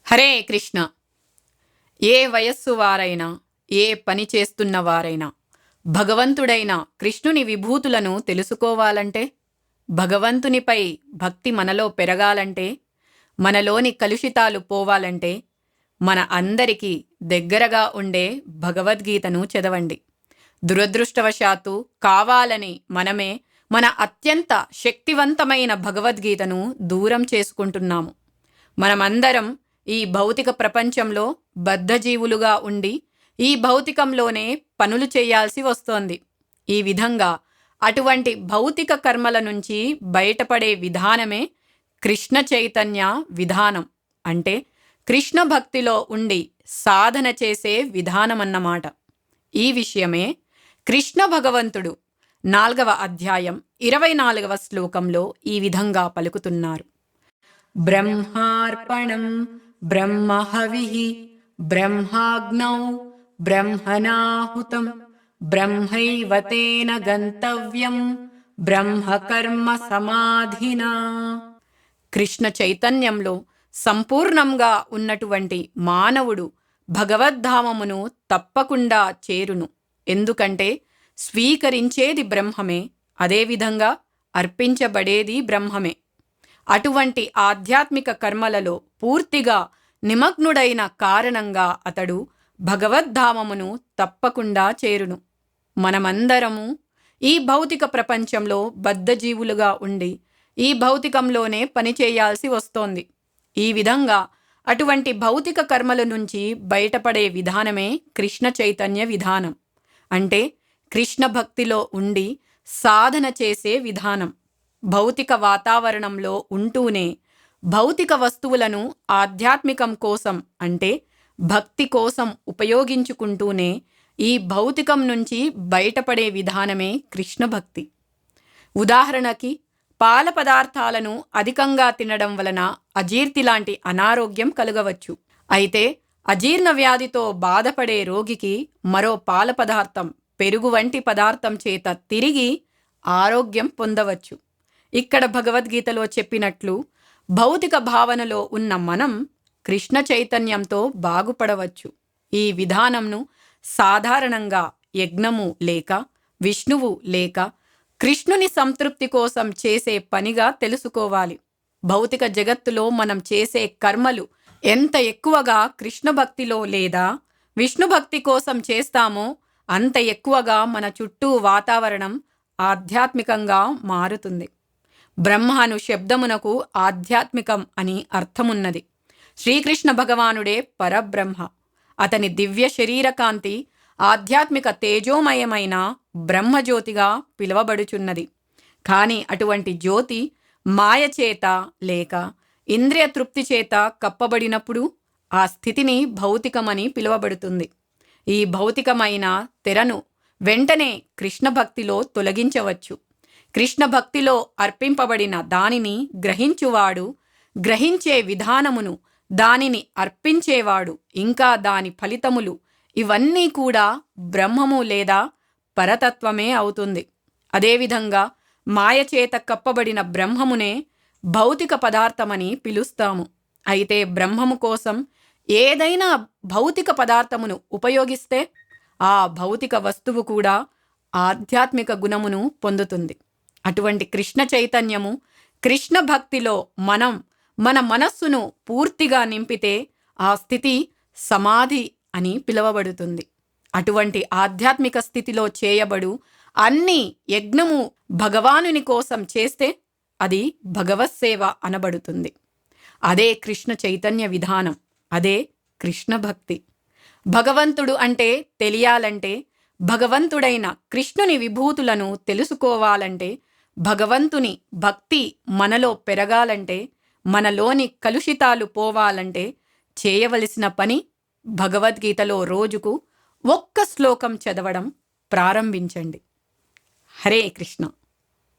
హరే కృష్ణ. ఏ వయస్సు వారైనా, ఏ పని చేస్తున్న వారైనా భగవంతుడైన కృష్ణుని విభూతులను తెలుసుకోవాలంటే, భగవంతునిపై భక్తి మనలో పెరగాలంటే, మనలోని కలుషితాలు పోవాలంటే మన అందరికీ దగ్గరగా ఉండే భగవద్గీతను చదవండి. దురదృష్టవశాత్తు కావాలని మనమే మన అత్యంత శక్తివంతమైన భగవద్గీతను దూరం చేసుకుంటున్నాము. మనమందరం ఈ భౌతిక ప్రపంచంలో బద్ధజీవులుగా ఉండి ఈ భౌతికంలోనే పనులు చేయాల్సి వస్తోంది. ఈ విధంగా అటువంటి భౌతిక కర్మల నుంచి బయటపడే విధానమే కృష్ణ చైతన్య విధానం. అంటే కృష్ణ భక్తిలో ఉండి సాధన చేసే విధానమన్నమాట. ఈ విషయమే కృష్ణ భగవంతుడు 4వ అధ్యాయం 24వ శ్లోకంలో ఈ విధంగా పలుకుతున్నారు. బ్రహ్మార్పణం బ్రహ్మహవిః బ్రహ్మాగ్నౌ బ్రహ్మణాహుతం బ్రహ్మైవ తేన గంతవ్యం బ్రహ్మకర్మ సమాధినా. కృష్ణ చైతన్యంలో సంపూర్ణంగా ఉన్నటువంటి మానవుడు భగవద్ధామమును తప్పకుండా చేరును. ఎందుకంటే స్వీకరించేది బ్రహ్మమే, అదేవిధంగా అర్పించబడేది బ్రహ్మమే. అటువంటి ఆధ్యాత్మిక కర్మలలో పూర్తిగా నిమగ్నుడైన కారణంగా అతడు భగవద్ధామమును తప్పకుండా చేరును. మనమందరము ఈ భౌతిక ప్రపంచంలో బద్ధజీవులుగా ఉండి ఈ భౌతికంలోనే పనిచేయాల్సి వస్తోంది. ఈ విధంగా అటువంటి భౌతిక కర్మల నుంచి బయటపడే విధానమే కృష్ణ చైతన్య విధానం. అంటే కృష్ణ భక్తిలో ఉండి సాధన చేసే విధానం. భౌతిక వాతావరణంలో ఉంటూనే భౌతిక వస్తువులను ఆధ్యాత్మికం కోసం అంటే భక్తి కోసం ఉపయోగించుకుంటూనే ఈ భౌతికం నుంచి బయటపడే విధానమే కృష్ణ భక్తి. ఉదాహరణకి పాల పదార్థాలను అధికంగా తినడం వలన అజీర్తి లాంటి అనారోగ్యం కలుగవచ్చు. అయితే అజీర్ణ వ్యాధితో బాధపడే రోగికి మరో పాల పదార్థం, పెరుగు వంటి పదార్థం చేత తిరిగి ఆరోగ్యం పొందవచ్చు. ఇక్కడ భగవద్గీతలో చెప్పినట్లు భౌతిక భావనలో ఉన్న మనం కృష్ణ చైతన్యంతో బాగుపడవచ్చు. ఈ విధానంను సాధారణంగా యజ్ఞము లేక విష్ణువు లేక కృష్ణుని సంతృప్తి కోసం చేసే పనిగా తెలుసుకోవాలి. భౌతిక జగత్తులో మనం చేసే కర్మలు ఎంత ఎక్కువగా కృష్ణ భక్తిలో లేదా విష్ణు భక్తి కోసం చేస్తామో అంత ఎక్కువగా మన చుట్టూ వాతావరణం ఆధ్యాత్మికంగా మారుతుంది. బ్రహ్మ అను శబ్దమునకు ఆధ్యాత్మికం అని అర్థమున్నది. శ్రీకృష్ణ భగవానుడే పరబ్రహ్మ. అతని దివ్య శరీరకాంతి ఆధ్యాత్మిక తేజోమయమైన బ్రహ్మజ్యోతిగా పిలువబడుచున్నది. కాని అటువంటి జ్యోతి మాయ చేత లేక ఇంద్రియ తృప్తి చేత కప్పబడినప్పుడు ఆ స్థితిని భౌతికమని పిలువబడుతుంది. ఈ భౌతికమైన తెరను వెంటనే కృష్ణ భక్తిలో తొలగించవచ్చు. కృష్ణ భక్తిలో అర్పింపబడిన దానిని గ్రహించువాడు, గ్రహించే విధానమును, దానిని అర్పించేవాడు, ఇంకా దాని ఫలితములు ఇవన్నీ కూడా బ్రహ్మము లేదా పరతత్వమే అవుతుంది. అదేవిధంగా మాయచేత కప్పబడిన బ్రహ్మమునే భౌతిక పదార్థమని పిలుస్తాము. అయితే బ్రహ్మము కోసం ఏదైనా భౌతిక పదార్థమును ఉపయోగిస్తే ఆ భౌతిక వస్తువు కూడా ఆధ్యాత్మిక గుణమును పొందుతుంది. అటువంటి కృష్ణ చైతన్యము కృష్ణ భక్తిలో మనం మన మనస్సును పూర్తిగా నింపితే ఆ స్థితి సమాధి అని పిలువబడుతుంది. అటువంటి ఆధ్యాత్మిక స్థితిలో చేయబడు అన్ని యజ్ఞము భగవానుని కోసం చేస్తే అది భగవత్సేవ అనబడుతుంది. అదే కృష్ణ చైతన్య విధానం, అదే కృష్ణ భక్తి. భగవంతుడు అంటే తెలియాలంటే, భగవంతుడైన కృష్ణుని విభూతులను తెలుసుకోవాలంటే, భగవంతుని భక్తి మనలో పెరగాలంటే, మనలోని కలుషితాలు పోవాలంటే చేయవలసిన పని భగవద్గీతలో రోజుకు ఒక్క శ్లోకం చదవడం ప్రారంభించండి. హరే కృష్ణ.